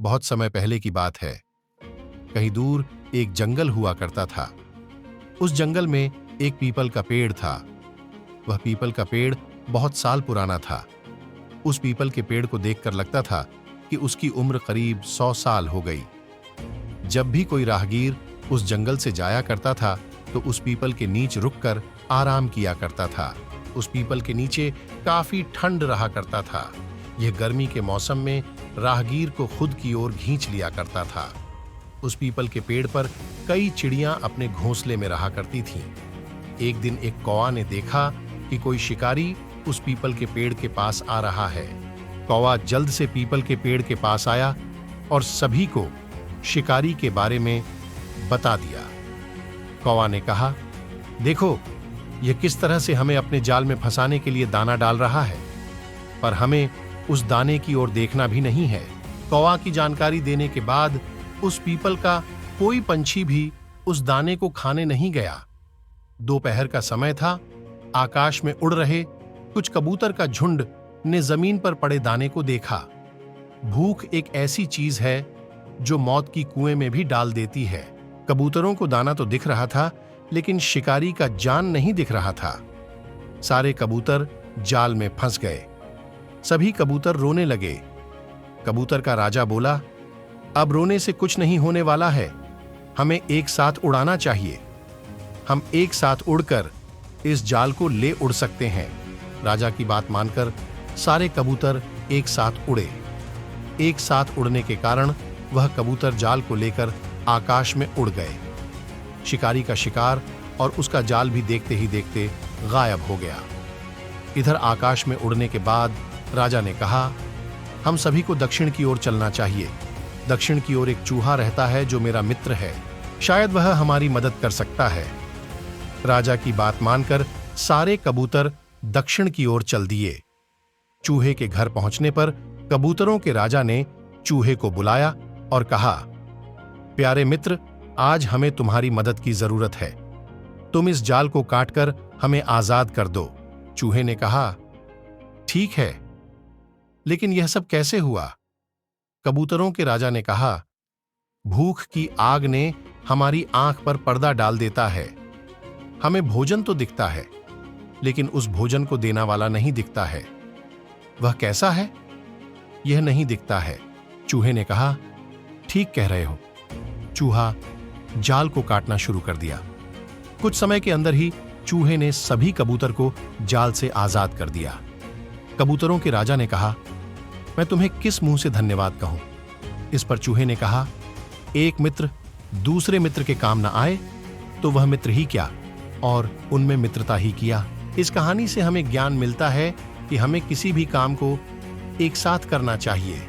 बहुत समय पहले की बात है। कहीं दूर एक जंगल हुआ करता था। उस जंगल में एक पीपल का पेड़ था। वह पीपल का पेड़ बहुत साल पुराना था। उस पीपल के पेड़ को देखकर लगता था कि उसकी उम्र करीब 100 साल हो गई। जब भी कोई राहगीर उस जंगल से जाया करता था तो उस पीपल के नीचे रुककर आराम किया करता था। उस पीपल के नीचे काफी ठंड रहा करता था। यह गर्मी के मौसम में राहगीर को खुद की ओर खींच लिया करता था। उस पीपल के पेड़ पर कई चिड़ियां अपने घोंसले में रहा करती थीं। एक दिन एक कौवा ने देखा कि कोई शिकारी उस पीपल के पेड़ के पास आ रहा है। कौवा जल्द से पीपल के पेड़ के पास आया और सभी को शिकारी के बारे में बता दिया। कौवा ने कहा, देखो, यह किस तरह से हमें अपने जाल में फंसाने के लिए दाना डाल रहा है, पर हमें उस दाने की ओर देखना भी नहीं है। कौवा की जानकारी देने के बाद उस पीपल का कोई पंछी भी उस दाने को खाने नहीं गया। दोपहर का समय था। आकाश में उड़ रहे कुछ कबूतर का झुंड ने जमीन पर पड़े दाने को देखा। भूख एक ऐसी चीज है जो मौत की कुएं में भी डाल देती है। कबूतरों को दाना तो दिख रहा था, लेकिन शिकारी का जान नहीं दिख रहा था। सारे कबूतर जाल में फंस गए। सभी कबूतर रोने लगे। कबूतर का राजा बोला, अब रोने से कुछ नहीं होने वाला है, हमें एक साथ उड़ाना चाहिए। हम एक साथ उड़कर इस जाल को ले उड़ सकते हैं। राजा की बात मानकर सारे कबूतर एक साथ उड़े। एक साथ उड़ने के कारण वह कबूतर जाल को लेकर आकाश में उड़ गए। शिकारी का शिकार और उसका जाल भी देखते ही देखते गायब हो गया। इधर आकाश में उड़ने के बाद राजा ने कहा, हम सभी को दक्षिण की ओर चलना चाहिए। दक्षिण की ओर एक चूहा रहता है जो मेरा मित्र है, शायद वह हमारी मदद कर सकता है। राजा की बात मानकर सारे कबूतर दक्षिण की ओर चल दिए। चूहे के घर पहुंचने पर कबूतरों के राजा ने चूहे को बुलाया और कहा, प्यारे मित्र, आज हमें तुम्हारी मदद की जरूरत है। तुम इस जाल को काटकर हमें आजाद कर दो। चूहे ने कहा, ठीक है, लेकिन यह सब कैसे हुआ? कबूतरों के राजा ने कहा, भूख की आग ने हमारी आंख पर पर्दा डाल देता है। हमें भोजन तो दिखता है, लेकिन उस भोजन को देना वाला नहीं दिखता है। वह कैसा है? यह नहीं दिखता है। चूहे ने कहा, ठीक कह रहे हो। चूहा जाल को काटना शुरू कर दिया। कुछ समय के अंदर ही चूहे ने सभी कबूतर को जाल से आजाद कर दिया। कबूतरों के राजा ने कहा, मैं तुम्हें किस मुंह से धन्यवाद कहूं? इस पर चूहे ने कहा, एक मित्र दूसरे मित्र के काम ना आए तो वह मित्र ही क्या, और उनमें मित्रता ही किया। इस कहानी से हमें ज्ञान मिलता है कि हमें किसी भी काम को एक साथ करना चाहिए।